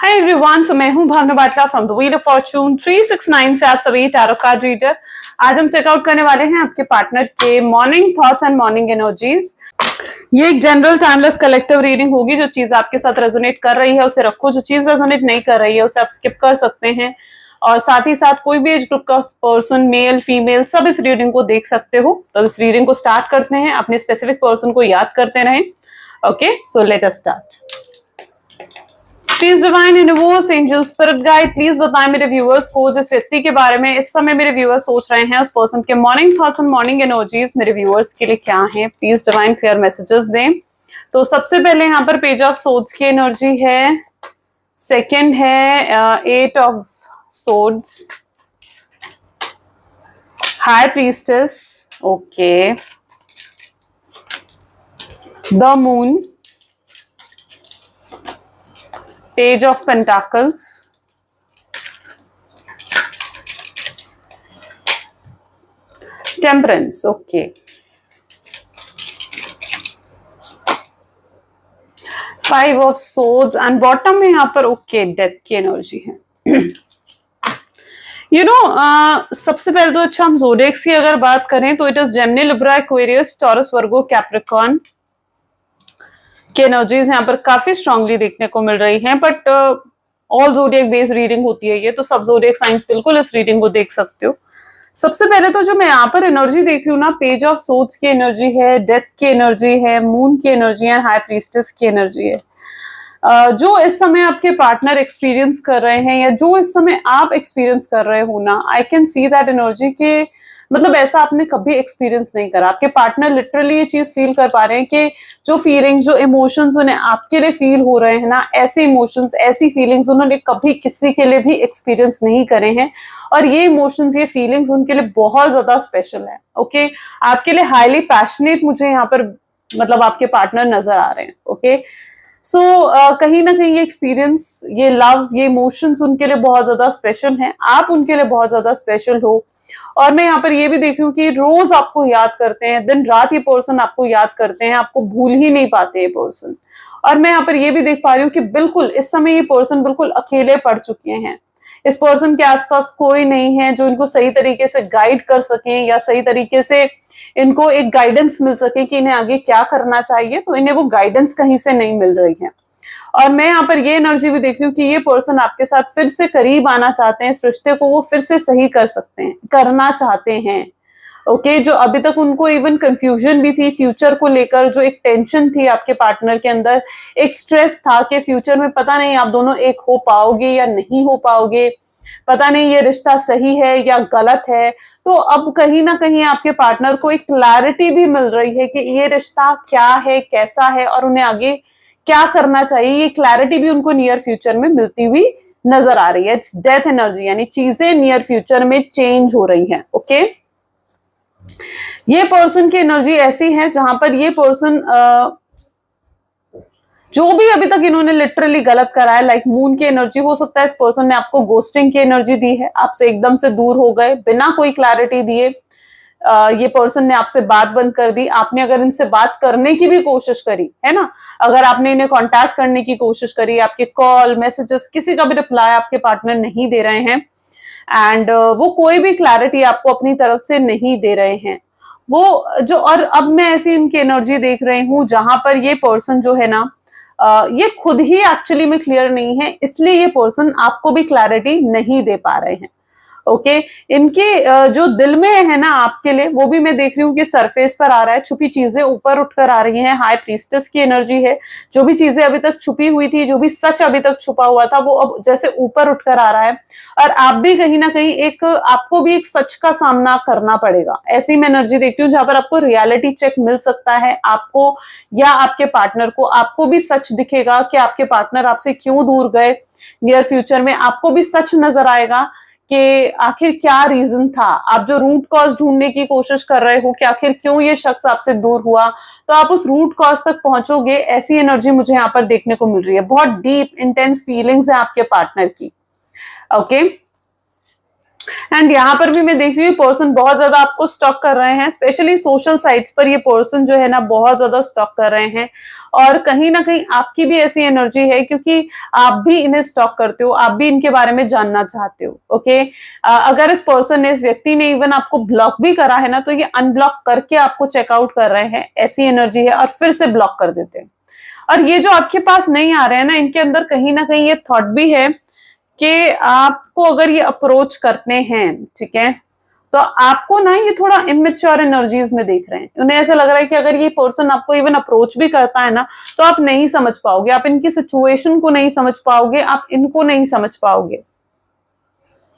Hi everyone, so मैं हूं Bhavna Batla from the wheel of fortune 369 से आप सभी टैरो कार्ड रीडर। आज हम चेकआउट करने वाले हैं आपके पार्टनर के morning thoughts and morning energies. ये एक जनरल टाइमलेस कलेक्टिव रीडिंग होगी। जो चीज आपके साथ रेजोनेट कर रही है उसे रखो, जो चीज रेजोनेट नहीं कर रही है उसे आप स्किप कर सकते हैं। और साथ ही साथ कोई भी एज ग्रुप का पर्सन, मेल फीमेल, सब इस रीडिंग को देख सकते हो। तो इस रीडिंग को स्टार्ट करते हैं। अपने स्पेसिफिक पर्सन को याद करते रहें। Okay, so let us start. Please divine universe, angel, spirit guide, please बताएं मेरे व्यूअर्स को जिस व्यक्ति के बारे में इस समय मेरे व्यूअर्स सोच रहे हैं, उस पर्सन के morning thoughts and morning energies मेरे व्यूअर्स के लिए क्या हैं। प्लीज डिवाइन क्लियर मैसेजेस दें। तो सबसे पहले यहाँ पर पेज ऑफ सोर्ड्स की एनर्जी है, सेकंड है 8 of swords, high priestess, okay, the moon, Page of Pentacles, Temperance, okay, 5 of Swords and bottom में यहाँ पर ओके डेथ की एनर्जी है। सबसे पहले तो अच्छा हम ज़ोडिएक्स की अगर बात करें तो it is Gemini, Libra, Aquarius, taurus, Virgo, Capricorn की एनर्जीज यहाँ पर काफी स्ट्रांगली देखने को मिल रही हैं। But all zodiac based reading होती है ये, तो सब ज़ोडिएक साइंस बिल्कुल इस रीडिंग को देख सकते हो। सबसे पहले तो जो मैं यहाँ पर एनर्जी देख रही हूँ ना, पेज ऑफ सोर्ड्स की एनर्जी है, डेथ की एनर्जी है, मून की एनर्जी है, हाई प्रीस्टेस की एनर्जी है। जो इस समय आपके पार्टनर एक्सपीरियंस कर रहे हैं या जो इस समय आप एक्सपीरियंस कर रहे हो ना, I can see that energy के मतलब ऐसा आपने कभी एक्सपीरियंस नहीं करा। आपके पार्टनर लिटरली ये चीज फील कर पा रहे हैं कि जो फीलिंग्स, जो इमोशंस उन्हें आपके लिए फील हो रहे हैं ना, ऐसे इमोशंस, ऐसी फीलिंग्स उन्होंने कभी किसी के लिए भी एक्सपीरियंस नहीं करे हैं। और ये इमोशंस, ये फीलिंग्स उनके लिए बहुत ज्यादा स्पेशल है। ओके, आपके लिए हाईली पैशनेट मुझे यहाँ पर मतलब आपके पार्टनर नजर आ रहे हैं। ओके, सो कहीं ना कहीं ये एक्सपीरियंस, ये लव, ये इमोशंस उनके लिए बहुत ज्यादा स्पेशल हैं। आप उनके लिए बहुत ज्यादा स्पेशल हो। और मैं यहाँ पर ये भी देख रही हूँ कि रोज आपको याद करते हैं, दिन रात ये पर्सन आपको याद करते हैं, आपको भूल ही नहीं पाते ये पर्सन। और मैं यहाँ पर ये भी देख पा रही हूँ कि बिल्कुल इस समय ये पर्सन बिल्कुल अकेले पड़ चुके हैं। इस पर्सन के आसपास कोई नहीं है जो इनको सही तरीके से गाइड कर सके या सही तरीके से इनको एक गाइडेंस मिल सके कि इन्हें आगे क्या करना चाहिए। तो इन्हें वो गाइडेंस कहीं से नहीं मिल रही है। और मैं यहाँ पर ये एनर्जी भी देख रही हूँ कि ये पर्सन आपके साथ फिर से करीब आना चाहते हैं। इस रिश्ते को वो फिर से सही कर सकते हैं, करना चाहते हैं। ओके, जो अभी तक उनको इवन कंफ्यूजन भी थी फ्यूचर को लेकर, जो एक टेंशन थी आपके पार्टनर के अंदर, एक स्ट्रेस था कि फ्यूचर में पता नहीं आप दोनों एक हो पाओगे या नहीं हो पाओगे, पता नहीं ये रिश्ता सही है या गलत है। तो अब कहीं ना कहीं आपके पार्टनर को एक क्लैरिटी भी मिल रही है कि ये रिश्ता क्या है, कैसा है और उन्हें आगे क्या करना चाहिए। ये क्लैरिटी भी उनको नियर फ्यूचर में मिलती हुई नजर आ रही है। इट्स डेथ एनर्जी, यानी चीजें नियर फ्यूचर में चेंज हो रही हैं। ओके, ये पर्सन की एनर्जी ऐसी है जहां पर ये पर्सन जो भी अभी तक इन्होंने लिटरली गलत करा है, लाइक मून की एनर्जी, हो सकता है इस पर्सन ने आपको गोस्टिंग की एनर्जी दी है, आपसे एकदम से दूर हो गए बिना कोई क्लैरिटी दिए। ये पर्सन ने आपसे बात बंद कर दी। आपने अगर इनसे बात करने की भी कोशिश करी है ना, अगर आपने इन्हें कांटेक्ट करने की कोशिश करी, आपके कॉल, मैसेजेस, किसी का भी रिप्लाई आपके पार्टनर नहीं दे रहे हैं। एंड वो कोई भी क्लैरिटी आपको अपनी तरफ से नहीं दे रहे हैं। वो जो, और अब मैं ऐसी इनकी एनर्जी देख रही हूँ जहां पर ये पर्सन जो है ना, ये खुद ही एक्चुअली में क्लियर नहीं है, इसलिए ये पर्सन आपको भी क्लैरिटी नहीं दे पा रहे हैं। ओके, इनके जो दिल में है ना आपके लिए, वो भी मैं देख रही हूँ कि सरफेस पर आ रहा है। छुपी चीजें ऊपर उठकर आ रही हैं। हाई प्रीस्टेस की एनर्जी है। जो भी चीजें अभी तक छुपी हुई थी, जो भी सच अभी तक छुपा हुआ था, वो अब जैसे ऊपर उठकर आ रहा है। और आप भी कहीं ना कहीं आपको भी एक सच का सामना करना पड़ेगा। ऐसी मैं एनर्जी देखती हूँ जहां पर आपको रियलिटी चेक मिल सकता है, आपको या आपके पार्टनर को। आपको भी सच दिखेगा कि आपके पार्टनर आपसे क्यों दूर गए। नियर फ्यूचर में आपको भी सच नजर आएगा कि आखिर क्या रीजन था। आप जो रूट कॉज ढूंढने की कोशिश कर रहे हो कि आखिर क्यों ये शख्स आपसे दूर हुआ, तो आप उस रूट कॉज तक पहुंचोगे। ऐसी एनर्जी मुझे यहाँ पर देखने को मिल रही है। बहुत डीप इंटेंस फीलिंग्स है आपके पार्टनर की। ओके, एंड यहाँ पर भी मैं देख रही हूँ पर्सन बहुत ज्यादा आपको स्टॉक कर रहे हैं, स्पेशली सोशल साइट्स पर ये पर्सन जो है ना बहुत ज्यादा स्टॉक कर रहे हैं। और कहीं ना कहीं आपकी भी ऐसी एनर्जी है क्योंकि आप भी इन्हें स्टॉक करते हो, आप भी इनके बारे में जानना चाहते हो। ओके, अगर इस पर्सन ने, इस व्यक्ति ने इवन आपको ब्लॉक भी करा है ना, तो ये अनब्लॉक करके आपको चेकआउट कर रहे हैं, ऐसी एनर्जी है, और फिर से ब्लॉक कर देते हैं। और ये जो आपके पास नहीं आ रहे हैं ना, इनके अंदर कहीं ना कहीं ये थॉट भी है कि आपको अगर ये अप्रोच करते हैं, ठीक है, तो आपको ना ये थोड़ा इमेच्योर एनर्जीज में देख रहे हैं। उन्हें ऐसा लग रहा है कि अगर ये पर्सन आपको इवन अप्रोच भी करता है ना, तो आप नहीं समझ पाओगे, आप इनकी सिचुएशन को नहीं समझ पाओगे, आप इनको नहीं समझ पाओगे।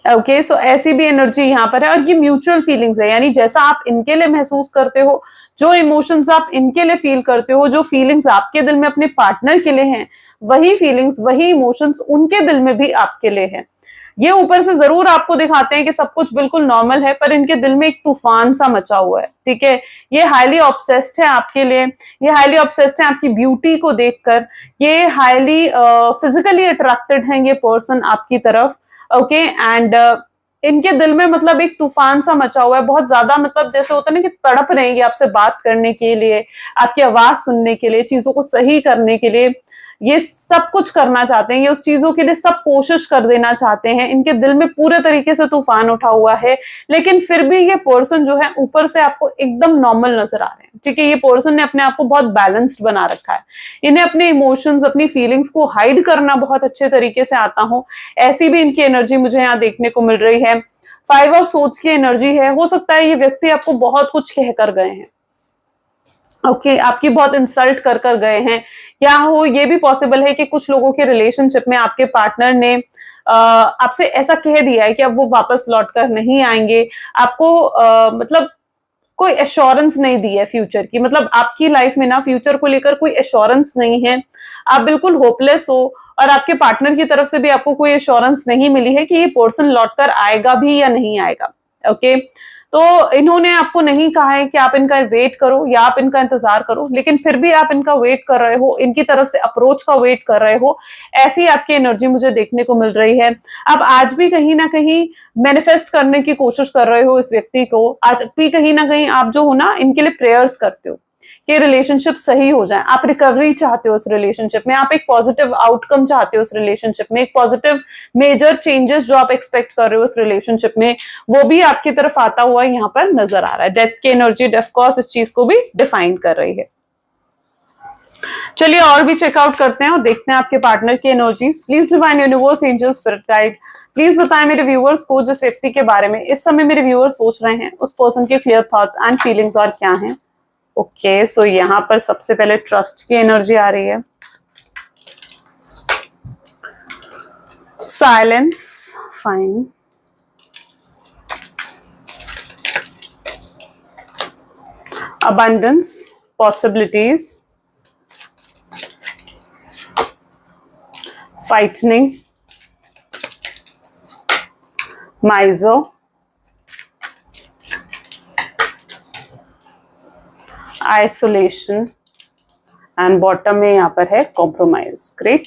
ओके, सो ऐसी भी एनर्जी यहाँ पर है। और ये म्यूचुअल फीलिंग्स है, यानी जैसा आप इनके लिए महसूस करते हो, जो इमोशंस आप इनके लिए फील करते हो, जो फीलिंग्स आपके दिल में अपने पार्टनर के लिए हैं, वही फीलिंग्स, वही इमोशंस उनके दिल में भी आपके लिए हैं। ये ऊपर से जरूर आपको दिखाते हैं कि सब कुछ बिल्कुल नॉर्मल है, पर इनके दिल में एक तूफान सा मचा हुआ है। ठीक है, ये हाईली ऑब्सेस्ड है आपके लिए, ये हाईली ऑब्सेस्ड है आपकी ब्यूटी को देखकर, ये हाईली फिजिकली अट्रैक्टेड है ये पर्सन आपकी तरफ। ओके, एंड इनके दिल में मतलब एक तूफान सा मचा हुआ है, बहुत ज्यादा, मतलब जैसे होता है ना कि तड़प रहे हैं ये आपसे बात करने के लिए, आपकी आवाज सुनने के लिए, चीजों को सही करने के लिए, ये सब कुछ करना चाहते हैं, ये उस चीजों के लिए सब कोशिश कर देना चाहते हैं। इनके दिल में पूरे तरीके से तूफान उठा हुआ है, लेकिन फिर भी ये पर्सन जो है ऊपर से आपको एकदम नॉर्मल नजर आ रहे हैं। ठीक है, ये पर्सन ने अपने आप को बहुत बैलेंस्ड बना रखा है, इन्हें अपने इमोशंस, अपनी फीलिंग्स को हाइड करना बहुत अच्छे तरीके से आता हो, ऐसी भी इनकी एनर्जी मुझे यहाँ देखने को मिल रही है। 5 ऑफ सोर्ड्स की एनर्जी है, हो सकता है ये व्यक्ति आपको बहुत कुछ कह कर गए हैं। ओके, आपकी बहुत इंसल्ट कर कर गए हैं, या हो ये भी पॉसिबल है कि कुछ लोगों के रिलेशनशिप में आपके पार्टनर ने आपसे ऐसा कह दिया है कि अब वो वापस लौट कर नहीं आएंगे, आपको मतलब कोई एश्योरेंस नहीं दी है फ्यूचर की, मतलब आपकी लाइफ में ना फ्यूचर को लेकर कोई एश्योरेंस नहीं है, आप बिल्कुल होपलेस हो, और आपके पार्टनर की तरफ से भी आपको कोई एश्योरेंस नहीं मिली है कि ये पर्सन लौटकर आएगा भी या नहीं आएगा। ओके, तो इन्होंने आपको नहीं कहा है कि आप इनका वेट करो या आप इनका इंतजार करो, लेकिन फिर भी आप इनका वेट कर रहे हो, इनकी तरफ से अप्रोच का वेट कर रहे हो, ऐसी आपकी एनर्जी मुझे देखने को मिल रही है। आप आज भी कहीं ना कहीं मैनिफेस्ट करने की कोशिश कर रहे हो इस व्यक्ति को, आज भी कहीं ना कहीं आप जो हो ना इनके लिए प्रेयर्स करते हो कि रिलेशनशिप सही हो जाए, आप रिकवरी चाहते हो इस रिलेशनशिप में, आप एक पॉजिटिव आउटकम चाहते हो इस रिलेशनशिप में, एक पॉजिटिव मेजर चेंजेस जो आप एक्सपेक्ट कर रहे हो इस रिलेशनशिप में, वो भी आपकी तरफ आता हुआ यहाँ पर नजर आ रहा है। डेथ की एनर्जी डेफ कॉर्स इस चीज को भी डिफाइन कर रही है। चलिए और भी चेकआउट करते हैं और देखते हैं आपके पार्टनर की energies. Please divine universe, angel, spirit guide, please बताएं मेरे व्यूअर्स को जिस व्यक्ति के बारे में इस समय मेरे व्यूअर्स सोच रहे हैं, उस पर्सन के क्लियर थॉट्स एंड फीलिंग्स और क्या हैं। ओके, सो यहां पर सबसे पहले ट्रस्ट की एनर्जी आ रही है, silence, fine, abundance, possibilities, frightening, miser, isolation, and bottom में यहाँ पर है कॉम्प्रोमाइज। ग्रेट।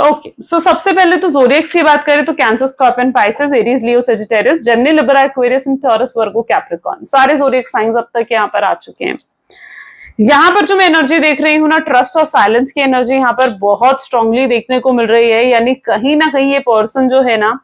ओके, सो सबसे पहले तो ज़ोडिएक्स की बात करें तो cancer, scorpion, Pisces, Aries, Leo, Sagittarius, Gemini, Libra, Aquarius and taurus, Virgo, Capricorn, सारे ज़ोडिएक साइंस अब तक यहाँ पर आ चुके हैं। यहाँ पर जो मैं एनर्जी देख रही हूँ ना, ट्रस्ट और साइलेंस की एनर्जी यहाँ पर बहुत स्ट्रांगली देखने को मिल रही है, यानी कहीं ना कहीं ये पर्सन जो है ना,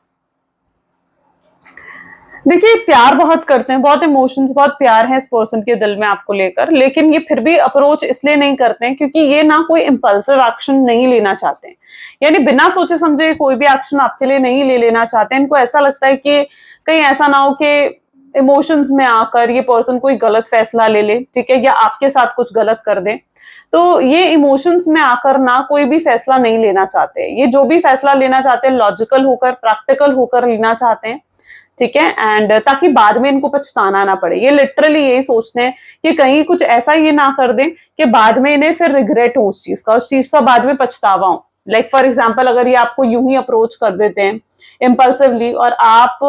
देखिए प्यार बहुत करते हैं, बहुत इमोशंस, बहुत प्यार है इस पर्सन के दिल में आपको लेकर, लेकिन ये फिर भी अप्रोच इसलिए नहीं करते हैं क्योंकि ये ना कोई इंपल्सिव एक्शन नहीं लेना चाहते हैं, यानी बिना सोचे समझे कोई भी एक्शन आपके लिए नहीं ले लेना चाहते हैं। इनको ऐसा लगता है कि कहीं ऐसा ना हो कि इमोशंस में आकर ये पर्सन कोई गलत फैसला ले ले, ठीक है, या आपके साथ कुछ गलत कर दे, तो ये इमोशंस में आकर ना कोई भी फैसला नहीं लेना चाहते। ये जो भी फैसला लेना चाहते हैं लॉजिकल होकर, प्रैक्टिकल होकर लेना चाहते हैं, ठीक है, एंड ताकि बाद में इनको पछताना ना पड़े। ये लिटरली यही सोचते हैं कि कहीं कुछ ऐसा ये ना कर दें कि बाद में इन्हें फिर रिग्रेट हो उस चीज का बाद में पछतावा हो। लाइक फॉर एग्जाम्पल, अगर ये आपको यूं ही अप्रोच कर देते हैं इम्पल्सिवली और आप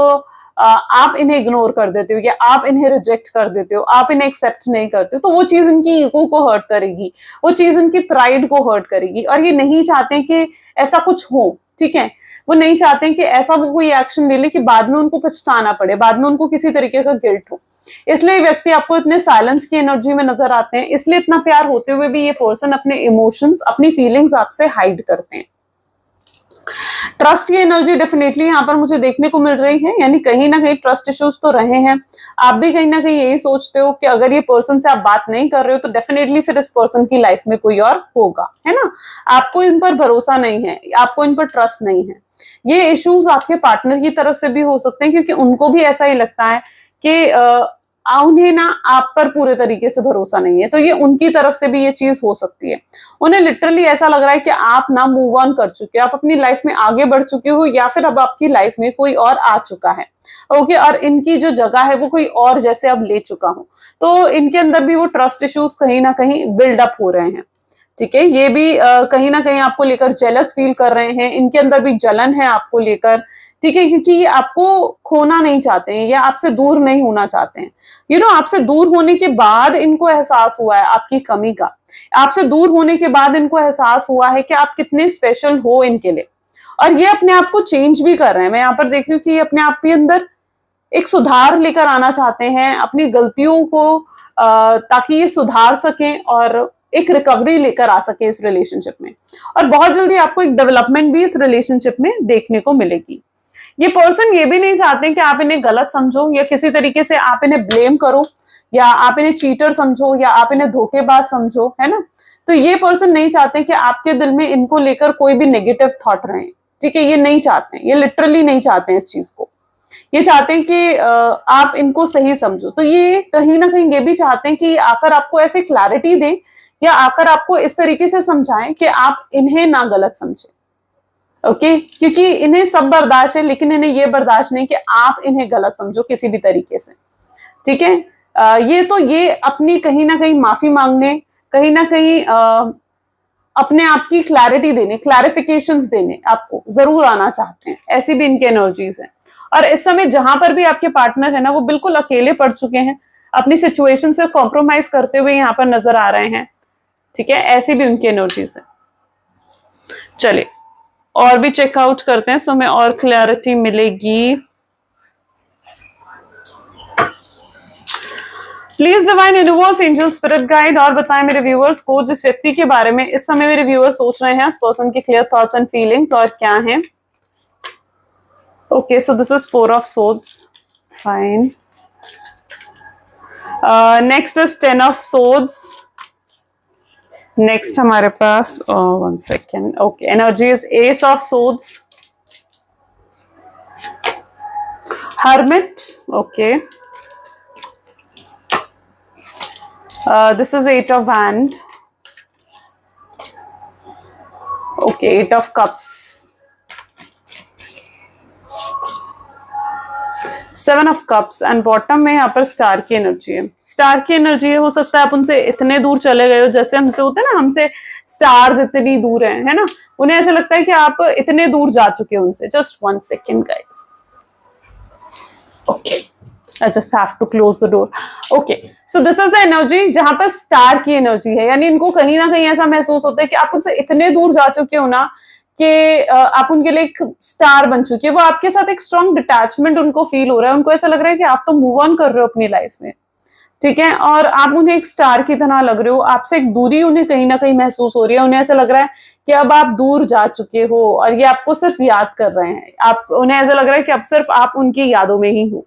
आप इन्हें इग्नोर कर देते हो या आप इन्हें रिजेक्ट कर देते हो, आप इन्हें एक्सेप्ट नहीं करते हो, तो वो चीज इनकी ईगो को हर्ट करेगी, वो चीज इनकी प्राइड को हर्ट करेगी, और ये नहीं चाहते कि ऐसा कुछ हो। ठीक है, वो नहीं चाहते कि ऐसा वो कोई एक्शन ले ले कि बाद में उनको पछताना पड़े, बाद में उनको किसी तरीके का गिल्ट हो। इसलिए व्यक्ति आपको इतने साइलेंस की एनर्जी में नजर आते हैं, इसलिए इतना प्यार होते हुए भी ये पर्सन अपने इमोशंस, अपनी फीलिंग्स आपसे हाइड करते हैं। ट्रस्ट की एनर्जी डेफिनेटली यहाँ पर मुझे देखने को मिल रही है, यानी कहीं ना कहीं ट्रस्ट इश्यूज तो रहे हैं। आप भी कहीं ना कहीं यही सोचते हो कि अगर ये पर्सन से आप बात नहीं कर रहे हो तो डेफिनेटली फिर इस पर्सन की लाइफ में कोई और होगा, है ना। आपको इन पर भरोसा नहीं है, आपको इन पर ट्रस्ट नहीं है। ये इश्यूज आपके पार्टनर की तरफ से भी हो सकते हैं, क्योंकि उनको भी ऐसा ही लगता है कि उन्हें ना आप पर पूरे तरीके से भरोसा नहीं है, तो ये उनकी तरफ से भी ये चीज हो सकती है। उन्हें लिटरली ऐसा लग रहा है कि आप ना मूव ऑन कर चुके हो, आप अपनी लाइफ में आगे बढ़ चुके हो, या फिर अब आपकी लाइफ में कोई और आ चुका है। ओके, और इनकी जो जगह है वो कोई और जैसे अब ले चुका हूं, तो इनके अंदर भी वो ट्रस्ट इश्यूज कहीं ना कहीं बिल्डअप हो रहे हैं। ठीक है, ये भी कहीं ना कहीं आपको लेकर जेलस फील कर रहे हैं, इनके अंदर भी जलन है आपको लेकर। ठीक है, क्योंकि ये आपको खोना नहीं चाहते हैं या आपसे दूर नहीं होना चाहते हैं। आपसे दूर होने के बाद इनको एहसास हुआ है आपकी कमी का, आपसे दूर होने के बाद इनको एहसास हुआ है कि आप कितने स्पेशल हो इनके लिए, और ये अपने आप को चेंज भी कर रहे हैं। मैं यहाँ पर देख रही हूँ कि ये अपने आप के अंदर एक सुधार लेकर आना चाहते हैं अपनी गलतियों को, ताकि ये सुधार सकें और एक रिकवरी लेकर आ सके इस रिलेशनशिप में, और बहुत जल्दी आपको एक डेवलपमेंट भी इस रिलेशनशिप में देखने को मिलेगी। ये पर्सन ये भी नहीं चाहते कि आप इन्हें गलत समझो या किसी तरीके से आप इन्हें ब्लेम करो, या आप इन्हें चीटर समझो, या आप इन्हें धोखेबाज समझो, है ना। तो ये पर्सन नहीं चाहते कि आपके दिल में इनको लेकर कोई भी नेगेटिव थॉट रहे। ठीक है, ये नहीं चाहते हैं, ये लिटरली नहीं चाहते हैं इस चीज को। ये चाहते हैं कि आप इनको सही समझो। तो ये कहीं ना कहीं ये भी चाहते हैं कि आकर आपको ऐसे क्लैरिटी दें, या आकर आपको इस तरीके से समझाएं कि आप इन्हें ना गलत समझें। ओके, क्योंकि इन्हें सब बर्दाश्त है, लेकिन इन्हें ये बर्दाश्त नहीं कि आप इन्हें गलत समझो किसी भी तरीके से। ठीक है, ये अपनी कहीं ना कहीं माफी मांगने, कहीं ना कहीं अपने आप की क्लैरिटी देने, क्लैरिफिकेशंस देने आपको जरूर आना चाहते हैं। ऐसी भी इनकी एनर्जीज हैं, और इस समय जहां पर भी आपके पार्टनर है ना, वो बिल्कुल अकेले पड़ चुके हैं, अपनी सिचुएशन से कॉम्प्रोमाइज करते हुए यहाँ पर नजर आ रहे हैं। ठीक है, ऐसी भी उनकी एनर्जीज है। चलिए और भी चेकआउट करते हैं, सो हमें और क्लैरिटी मिलेगी। Please divine universe, angel, spirit guide, और बताएं मेरे व्यूअर्स को जिस व्यक्ति के बारे में इस समय मेरे व्यूअर्स सोच रहे हैं, उस पर्सन की क्लियर थॉट्स एंड फीलिंग्स और क्या हैं। Okay, so this is 4 of swords, fine. Next is 10 of swords. Next हमारे पास 1 second, okay, energy is S of swords, hermit, okay, this is 8 of hand, okay, 8 of cups, 7 of cups, and bottom में यहाँ पर star की energy है। Star की energy हो सकता है आप उनसे इतने दूर चले गए हो, जैसे हमसे होते हैं ना, हमसे स्टार्स इतनी दूर है ना, उन्हें ऐसा लगता है कि आप इतने दूर जा चुके हो उनसे। Just 1 second guys, okay, I just have to close the door. Okay, so this is the energy जहां पर स्टार की एनर्जी है, यानी इनको कहीं ना कहीं ऐसा महसूस होता है कि आप उनसे इतने दूर जा चुके हो ना कि आप उनके लिए एक स्टार बन चुके हो। वो आपके साथ एक स्ट्रॉन्ग डिटैचमेंट उनको फील हो रहा है, उनको ऐसा लग रहा है कि आप तो मूव ऑन कर रहे हो अपनी लाइफ में। ठीक है, और आप उन्हें एक स्टार की तरह लग रहे हो, आपसे एक दूरी उन्हें कहीं ना कहीं महसूस हो रही है। उन्हें ऐसा लग रहा है कि अब आप दूर जा चुके हो और ये आपको सिर्फ याद कर रहे हैं। उन्हें ऐसा लग रहा है कि अब सिर्फ आप उनकी यादों में ही हो।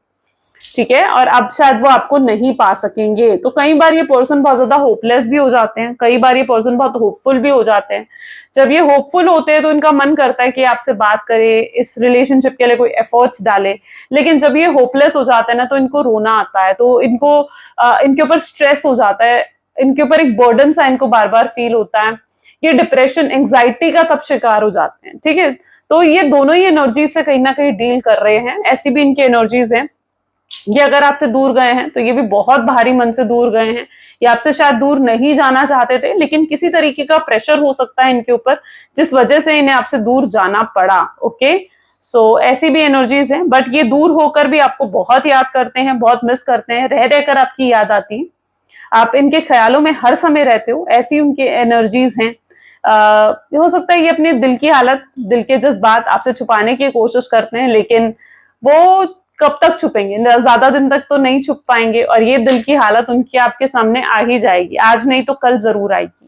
ठीक है, और अब शायद वो आपको नहीं पा सकेंगे। तो कई बार ये पर्सन बहुत ज्यादा होपलेस भी हो जाते हैं, कई बार ये पर्सन बहुत होपफुल भी हो जाते हैं। जब ये होपफुल होते हैं तो इनका मन करता है कि आपसे बात करे, इस रिलेशनशिप के लिए कोई एफर्ट्स डाले, लेकिन जब ये होपलेस हो जाते हैं ना, तो इनको रोना आता है, तो इनके ऊपर स्ट्रेस हो जाता है, इनके ऊपर एक बर्डन सा इनको बार बार फील होता है। ये डिप्रेशन, एंग्जाइटी का तब शिकार हो जाते हैं। ठीक है, तो ये दोनों ही एनर्जीज से कहीं ना कहीं डील कर रहे हैं। ऐसी भी इनकी एनर्जीज हैं। ये अगर आपसे दूर गए हैं तो ये भी बहुत भारी मन से दूर गए हैं, ये आपसे शायद दूर नहीं जाना चाहते थे, लेकिन किसी तरीके का प्रेशर हो सकता है इनके ऊपर, जिस वजह से इन्हें आपसे दूर जाना पड़ा। ओके, ऐसी भी एनर्जीज हैं, बट ये दूर होकर भी आपको बहुत याद करते हैं, बहुत मिस करते हैं, रह रहकर आपकी याद आती है, आप इनके ख्यालों में हर समय रहते हो, ऐसी उनकी एनर्जीज हैं। हो सकता है ये अपने दिल की हालत, दिल के जज्बात आपसे छुपाने की कोशिश करते हैं, लेकिन वो कब तक छुपेंगे, ज्यादा दिन तक तो नहीं छुप पाएंगे, और ये दिल की हालत उनकी आपके सामने आ ही जाएगी, आज नहीं तो कल जरूर आएगी।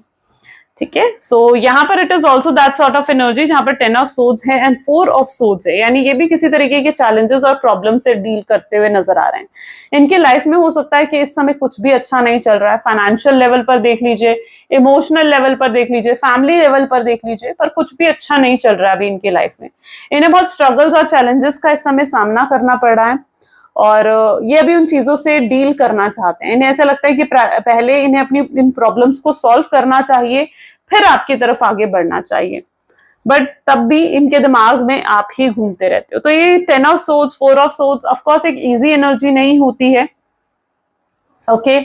ठीक है, सो यहाँ पर it is also that sort of energy जहां पर 10 ऑफ सोर्ड्स है एंड 4 ऑफ सोर्ड्स है, यानी ये भी किसी तरीके के चैलेंजेस और प्रॉब्लम से डील करते हुए नजर आ रहे हैं। इनके लाइफ में हो सकता है कि इस समय कुछ भी अच्छा नहीं चल रहा है, फाइनेंशियल लेवल पर देख लीजिए, इमोशनल लेवल पर देख लीजिए, फैमिली लेवल पर देख लीजिए, पर कुछ भी अच्छा नहीं चल रहा है अभी इनके लाइफ में। इन्हें बहुत स्ट्रगल्स और चैलेंजेस का इस समय सामना करना पड़ रहा है, और ये अभी उन चीजों से डील करना चाहते हैं। इन्हें ऐसा लगता है कि पहले इन्हें अपनी इन प्रॉब्लम्स को सॉल्व करना चाहिए, फिर आपकी तरफ आगे बढ़ना चाहिए, बट तब भी इनके दिमाग में आप ही घूमते रहते हो। तो ये 10 of swords, 4 of swords of course एक इजी एनर्जी नहीं होती है, ओके।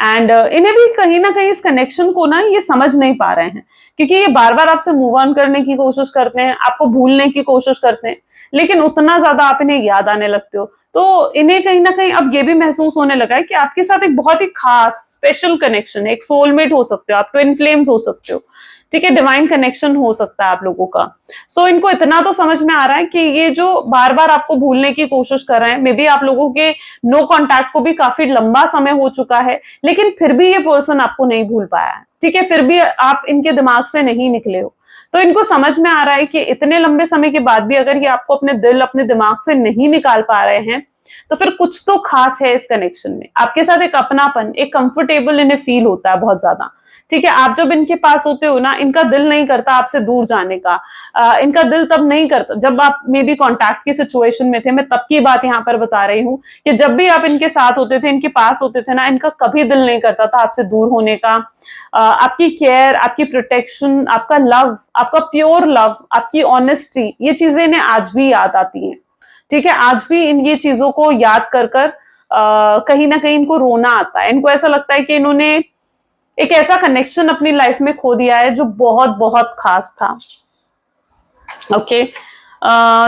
एंड इन्हें भी कहीं ना कहीं इस कनेक्शन को ना ये समझ नहीं पा रहे हैं, क्योंकि ये बार बार आपसे मूव ऑन करने की कोशिश करते हैं, आपको भूलने की कोशिश करते हैं, लेकिन उतना ज्यादा आप इन्हें याद आने लगते हो। तो इन्हें कहीं ना कहीं अब ये भी महसूस होने लगा है कि आपके साथ एक बहुत ही खास स्पेशल कनेक्शन है, एक सोलमेट हो सकते हो आप, ट्विन फ्लेम्स हो सकते हो, ठीक है, डिवाइन कनेक्शन हो सकता है आप लोगों का। इनको इतना तो समझ में आ रहा है कि ये जो बार बार आपको भूलने की कोशिश कर रहे हैं, मे बी आप लोगों के नो कांटेक्ट को भी काफी लंबा समय हो चुका है, लेकिन फिर भी ये पर्सन आपको नहीं भूल पाया है, ठीक है, फिर भी आप इनके दिमाग से नहीं निकले हो। तो इनको समझ में आ रहा है कि इतने लंबे समय के बाद भी अगर ये आपको अपने दिल, अपने दिमाग से नहीं निकाल पा रहे हैं, तो फिर कुछ तो खास है इस कनेक्शन में। आपके साथ एक अपनापन, एक कंफर्टेबल इन्हें फील होता है बहुत ज्यादा, ठीक है। आप जब इनके पास होते हो ना, इनका दिल नहीं करता आपसे दूर जाने का। इनका दिल तब नहीं करता जब आप मे बी कॉन्टैक्ट की सिचुएशन में थे, मैं तब की बात यहाँ पर बता रही हूँ कि जब भी आप इनके साथ होते थे, इनके पास होते थे ना, इनका कभी दिल नहीं करता था आपसे दूर होने का। आपकी केयर, आपकी प्रोटेक्शन, आपका लव, आपका प्योर लव, आपकी ऑनेस्टी, ये चीजें इन्हें आज भी याद आती हैं, ठीक है। आज भी इन ये चीजों को याद कर कहीं ना कहीं इनको रोना आता है। इनको ऐसा लगता है कि इन्होंने एक ऐसा कनेक्शन अपनी लाइफ में खो दिया है जो बहुत बहुत खास था, ओके।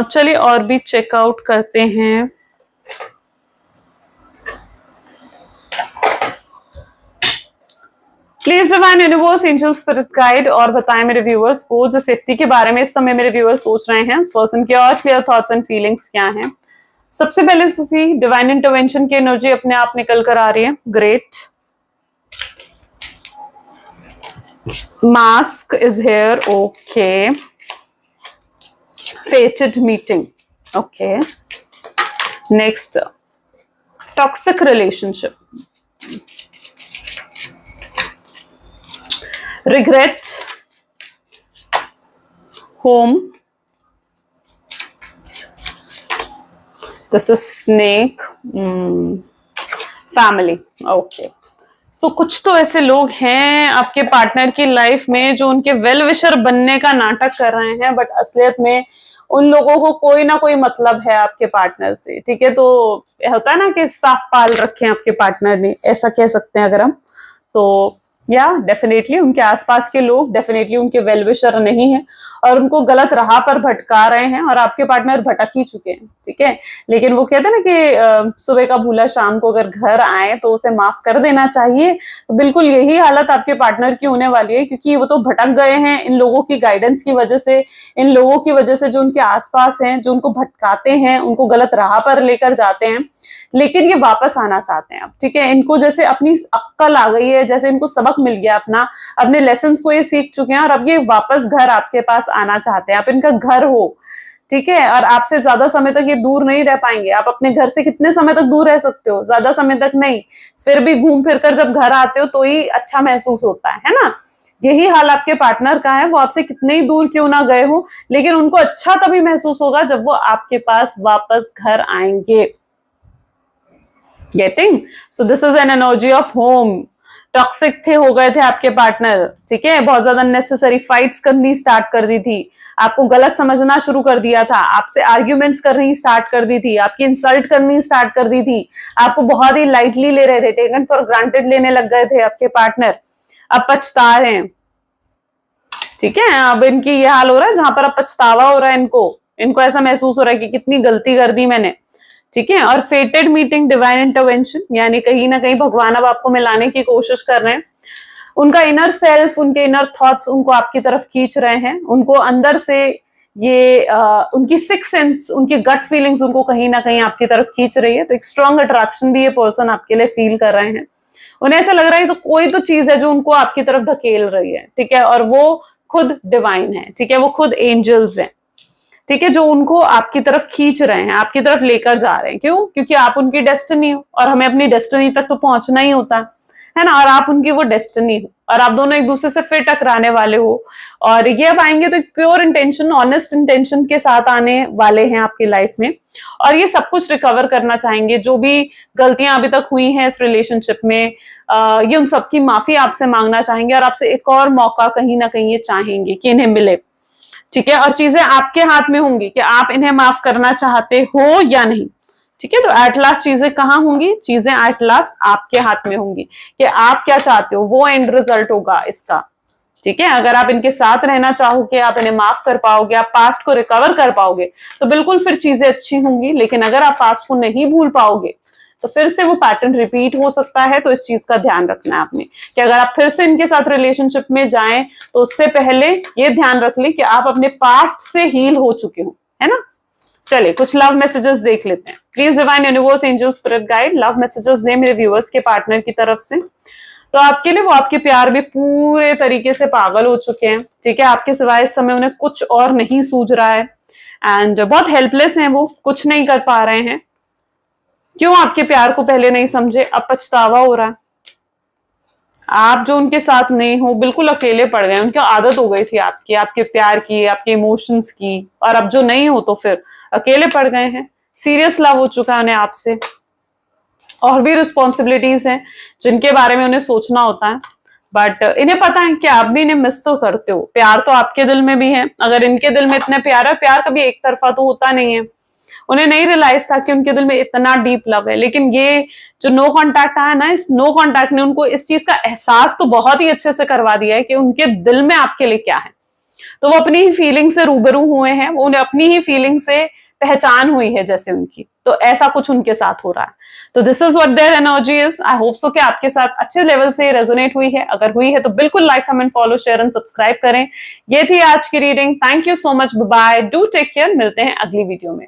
चलिए और भी चेकआउट करते हैं। Please divine universe, angel, spirit guide, और बताएं मेरे व्यूअर्स को जिस व्यक्ति के बारे में इस समय मेरे व्यूअर्स सोच रहे हैं, उस पर्सन के और क्लियर थॉट्स एंड फीलिंग्स क्या हैं। सबसे पहले सी डिवाइन इंटरवेंशन की एनर्जी अपने आप निकल कर आ रही है, great. Mask is here, okay. फेटेड meeting, okay. Next, toxic relationship, regret, home, this is snake, family, okay। कुछ तो ऐसे लोग हैं आपके पार्टनर की लाइफ में जो उनके वेल विशर बनने का नाटक कर रहे हैं, बट असलियत में उन लोगों को कोई ना कोई मतलब है आपके पार्टनर से, ठीक है। तो होता है ना कि सांप पाल रखे हैं आपके पार्टनर ने, ऐसा कह सकते हैं अगर हम, तो या डेफिनेटली उनके आसपास के लोग डेफिनेटली उनके वेल विशर नहीं है और उनको गलत राह पर भटका रहे हैं, और आपके पार्टनर भटक ही चुके हैं, ठीक है। लेकिन वो कहते हैं ना कि सुबह का भूला शाम को अगर घर आए तो उसे माफ कर देना चाहिए। तो बिल्कुल यही हालत आपके पार्टनर की होने वाली है, क्योंकि वो तो भटक गए हैं इन लोगों की गाइडेंस की वजह से, इन लोगों की वजह से जो उनके आसपास हैं, जो उनको भटकाते हैं, उनको गलत राह पर लेकर जाते हैं, लेकिन ये वापस आना चाहते हैं, ठीक है। इनको जैसे अपनी अक्ल आ गई है, जैसे इनको सबक मिल गया, अपने लेसन्स को ये सीख चुके हैं, और अब ये वापस घर आपके पास आना चाहते हैं। आप इनका घर हो, ठीक है, और आपसे ज्यादा समय तक ये दूर नहीं रह पाएंगे। आप अपने घर से कितने समय तक दूर रह सकते हो? ज्यादा समय तक नहीं, फिर भी घूम फिर कर जब घर आते हो तो ही अच्छा महसूस होता है ना। यही हाल आपके पार्टनर का है, वो आपसे कितने ही दूर क्यों ना गए हो, लेकिन उनको अच्छा तभी महसूस होगा जब वो आपके पास वापस घर आएंगे। Getting? So this is an energy of home. Toxic थे, हो गए थे आपके पार्टनर, ठीक है, बहुत ज्यादा नेसेसरी फाइट्स करनी स्टार्ट कर दी थी, आपको गलत समझना शुरू कर दिया था, आपसे आर्ग्यूमेंट्स करनी स्टार्ट कर दी थी, आपकी इंसल्ट करनी स्टार्ट कर दी थी, आपको बहुत ही लाइटली ले रहे थे, टेकन फॉर ग्रांटेड लेने लग गए थे आपके पार्टनर। अब पछता रहे हैं, ठीक है। अब इनकी ये हाल हो रहा है जहां पर अब पछतावा हो रहा है इनको, इनको ऐसा महसूस हो रहा है कि कितनी गलती कर दी मैंने, ठीक है। और फेटेड मीटिंग, डिवाइन इंटरवेंशन, यानी कहीं ना कहीं भगवान अब आपको मिलाने की कोशिश कर रहे हैं। उनका इनर सेल्फ, उनके इनर थॉट्स उनको आपकी तरफ खींच रहे हैं। उनको अंदर से ये उनकी सिक्स सेंस, उनकी गट फीलिंग्स उनको कहीं ना कहीं आपकी तरफ खींच रही है। तो एक स्ट्रॉन्ग अट्रैक्शन भी ये पर्सन आपके लिए फील कर रहे हैं। उन्हें ऐसा लग रहा है तो कोई तो चीज है जो उनको आपकी तरफ धकेल रही है, ठीक है। और वो खुद डिवाइन है, ठीक है, वो खुद एंजल्स हैं, ठीक है, जो उनको आपकी तरफ खींच रहे हैं, आपकी तरफ लेकर जा रहे हैं। क्यों? क्योंकि आप उनकी डेस्टिनी हो और हमें अपनी डेस्टिनी तक तो पहुंचना ही होता है ना। और आप उनकी वो डेस्टिनी हो और आप दोनों एक दूसरे से फिर टकराने वाले हो। और ये अब आएंगे तो एक प्योर इंटेंशन, ऑनेस्ट इंटेंशन के साथ आने वाले हैं आपकी लाइफ में। और ये सब कुछ रिकवर करना चाहेंगे, जो भी गलतियां अभी तक हुई हैं इस रिलेशनशिप में, ये उन सबकी माफी आपसे मांगना चाहेंगे और आपसे एक और मौका कहीं ना कहीं ये चाहेंगे कि इन्हें मिले, ठीक है। और चीजें आपके हाथ में होंगी कि आप इन्हें माफ करना चाहते हो या नहीं, ठीक है। तो एट लास्ट चीजें कहाँ होंगी? चीजें एट लास्ट आपके हाथ में होंगी कि आप क्या चाहते हो, वो एंड रिजल्ट होगा इसका, ठीक है। अगर आप इनके साथ रहना चाहोगे, आप इन्हें माफ कर पाओगे, आप पास्ट को रिकवर कर पाओगे, तो बिल्कुल फिर चीजें अच्छी होंगी। लेकिन अगर आप पास्ट को नहीं भूल पाओगे तो फिर से वो पैटर्न रिपीट हो सकता है। तो इस चीज का ध्यान रखना है आपने कि अगर आप फिर से इनके साथ रिलेशनशिप में जाएं तो उससे पहले ये ध्यान रख लें कि आप अपने पास्ट से हील हो चुके हो, है ना। चलिए कुछ लव मैसेजेस देख लेते हैं। Please divine universe, angel, spirit guide, love messages दे मेरे व्यूअर्स के पार्टनर की तरफ से। तो आपके लिए वो आपके प्यार में पूरे तरीके से पागल हो चुके हैं, ठीक है। आपके सिवाय इस समय उन्हें कुछ और नहीं सूझ रहा है एंड बहुत हेल्पलेस हैं, वो कुछ नहीं कर पा रहे हैं। क्यों आपके प्यार को पहले नहीं समझे, अब पछतावा हो रहा है। आप जो उनके साथ नहीं हो, बिल्कुल अकेले पड़ गए, उनकी आदत हो गई थी आपकी, आपके प्यार की, आपके इमोशंस की, और अब जो नहीं हो तो फिर अकेले पड़ गए हैं। सीरियस लव हो चुका है उन्हें आपसे, और भी रिस्पॉन्सिबिलिटीज हैं जिनके बारे में उन्हें सोचना होता है। बट इन्हें पता है कि आप भी इन्हें मिस तो करते हो, प्यार तो आपके दिल में भी है। अगर इनके दिल में इतने प्यार है, प्यार कभी एक तरफा तो होता नहीं है। उन्हें नहीं रियलाइज था कि उनके दिल में इतना डीप लव है। लेकिन ये जो नो कांटेक्ट आया ना, इस नो कांटेक्ट ने उनको इस चीज का एहसास तो बहुत ही अच्छे से करवा दिया है कि उनके दिल में आपके लिए क्या है। तो वो अपनी ही फीलिंग से रूबरू हुए हैं, वो उन्हें अपनी ही फीलिंग से पहचान हुई है जैसे उनकी। तो ऐसा कुछ उनके साथ हो रहा है। तो this is what their energy is. I hope so कि आपके साथ अच्छे लेवल से रेजोनेट हुई है। अगर हुई है तो बिल्कुल like, comment, follow, share and subscribe करें। ये थी आज की reading. Thank you so much, bye, do take care. मिलते हैं अगली वीडियो में।